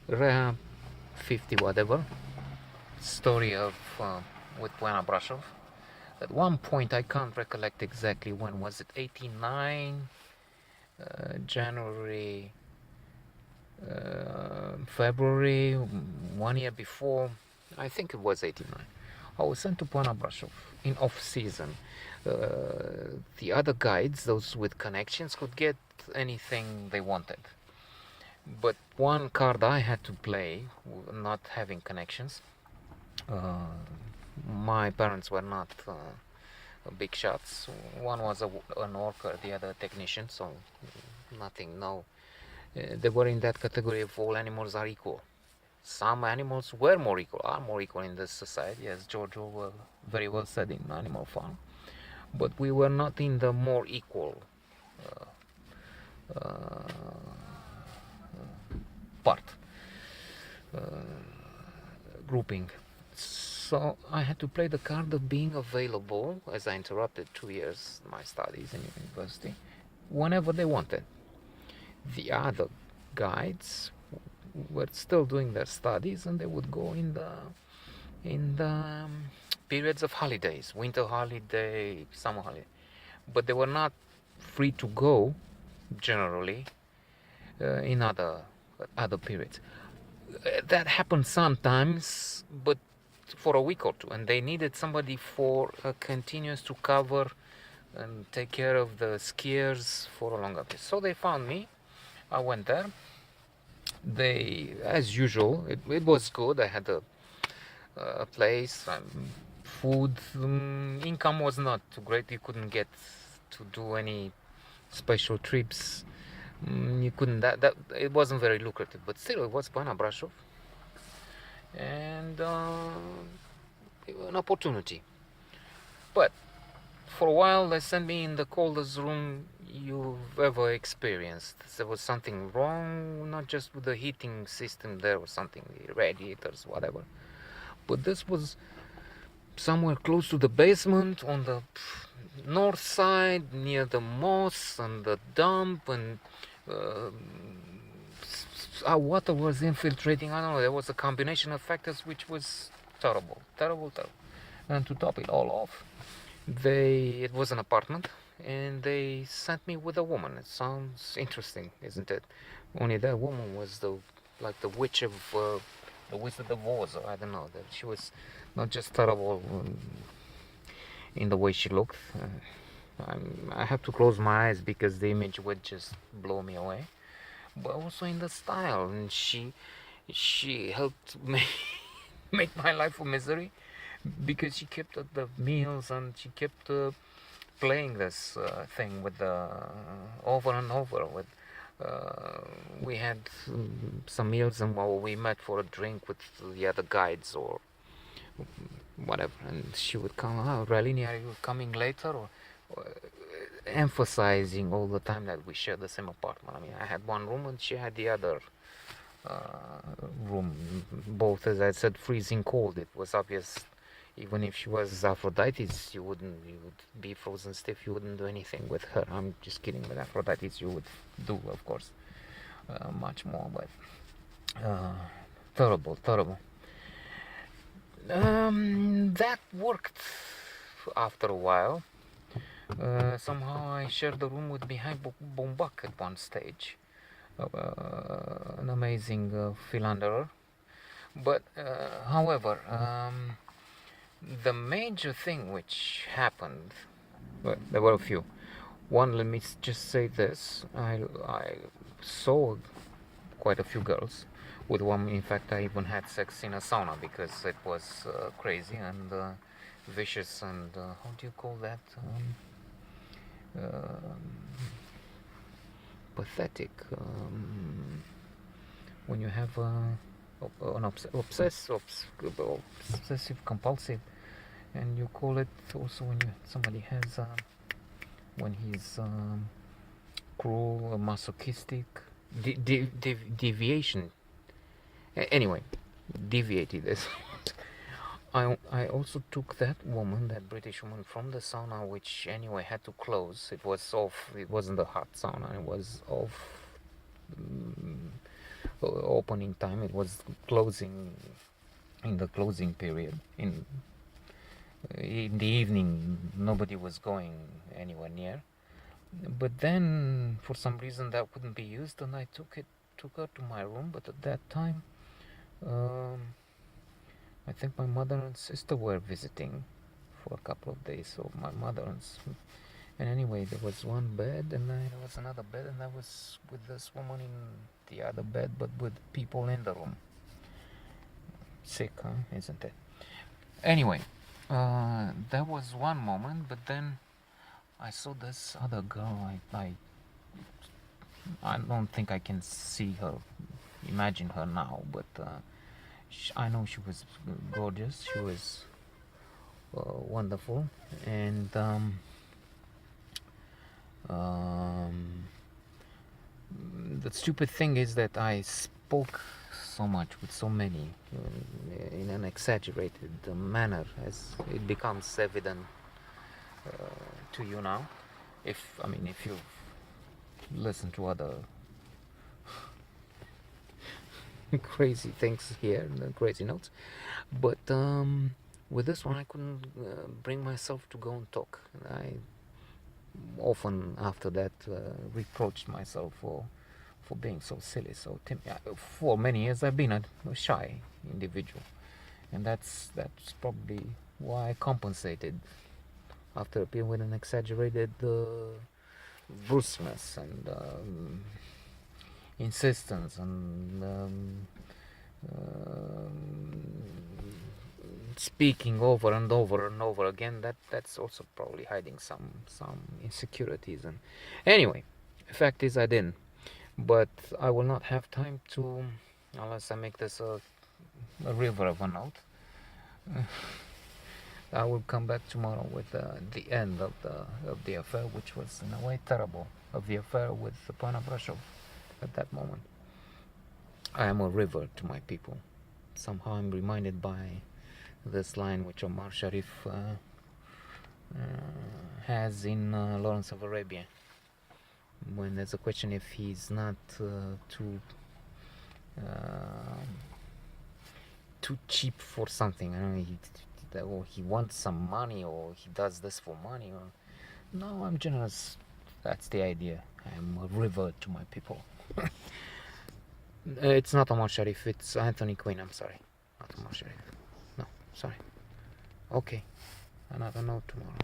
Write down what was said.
Rhea 50 whatever story of with Poiana Brasov. At one point, I can't recollect exactly when was it. 89 January, February, 1 year before. I think it was 89. I was sent to Poiana Brasov in off season. The other guides, those with connections, could get anything they wanted. But one card I had to play, not having connections. Uh, my parents were not big shots. One was an orca, the other a technician, so nothing, no. They were in that category of all animals are equal. Some animals were more equal, are more equal in this society, as Giorgio very well said in Animal Farm. But we were not in the more equal part, uh, grouping. So I had to play the card of being available, as I interrupted 2 years my studies in university, whenever they wanted. The other guides were still doing their studies, and they would go in the periods of holidays, winter holiday, summer holiday, but they were not free to go generally in other periods. That happened sometimes, but for a week or two, and they needed somebody for a continuous to cover and take care of the skiers for a longer period. So they found me. I went there. They, as usual, it was good. I had a place, food. Income was not too great. You couldn't get to do any special trips. You couldn't. That it wasn't very lucrative, but still, it was Poiana Brasov, and an opportunity. But for a while, they sent me in the coldest room you've ever experienced. There was something wrong, not just with the heating system there or something, the radiators, whatever. But this was somewhere close to the basement on the north side, near the moss and the dump, and uh, our water was infiltrating. I don't know, there was a combination of factors which was terrible, terrible, terrible. And to top it all off, it was an apartment, and they sent me with a woman. It sounds interesting, isn't it? Only that woman was the witch of the Wizard of Oz, or I don't know. That she was not just terrible in the way she looked. I have to close my eyes because the image would just blow me away. But also in the style, and she helped me make my life a misery because she kept at the meals, and she kept playing this thing with over and over with we had some meals, and while we met for a drink with the other guides or whatever, and she would come, Ralini, are you coming later, or emphasizing all the time that we share the same apartment. I mean, I had one room and she had the other room, both, as I said, freezing cold. It was obvious. Even if she was Aphrodite's, you would be frozen stiff. You wouldn't do anything with her. I'm just kidding. With Aphrodite's, you would do, of course, much more. But terrible, terrible. That worked after a while. Somehow I shared the room with Mihai Bombac at one stage, an amazing philanderer. But however, the major thing which happened, well, there were a few. One, let me just say this: I saw quite a few girls. With one, in fact, I even had sex in a sauna because it was crazy and vicious and how do you call that? Pathetic. When you have an obsessive compulsive, and you call it also when somebody has when he's cruel, masochistic, deviation. Anyway, deviated. I also took that woman, that British woman, from the sauna, which anyway had to close. It was off. It wasn't a hot sauna. It was off opening time. It was closing, in the closing period. In the evening, nobody was going anywhere near. But then, for some reason, that couldn't be used, and I took her to my room. But at that time, um, I think my mother and sister were visiting for a couple of days. So my mother and anyway, there was one bed, and then there was another bed, and I was with this woman in the other bed, but with people in the room. Sick, huh? Isn't it? Anyway, that was one moment, but then I saw this other girl. I don't think I can see her, imagine her now, but I know she was gorgeous. She was wonderful, and the stupid thing is that I spoke so much with so many in an exaggerated manner, as it becomes evident to you now. If you listen to other crazy things here, crazy notes, but with this one I couldn't bring myself to go and talk. I often after that reproached myself for being so silly, so timid. For many years I've been a shy individual, and that's probably why I compensated after appearing with an exaggerated brusqueness and insistence and speaking over and over and over again. That's also probably hiding some insecurities. And anyway, the fact is I didn't. But I will not have time to, unless I make this a river of a note. I will come back tomorrow with the end of the affair, which was in a way terrible, of the affair with Poiana Brasov. At that moment, I am a river to my people. Somehow I'm reminded by this line which Omar Sharif has in Lawrence of Arabia, when there's a question if he's not too cheap for something. I don't know, or he wants some money, or he does this for money. Or no, I'm generous. That's the idea. I'm a river to my people. It's not Omar Sharif. It's Anthony Quinn. I'm sorry, not Omar Sharif. No, sorry. Okay, another note tomorrow.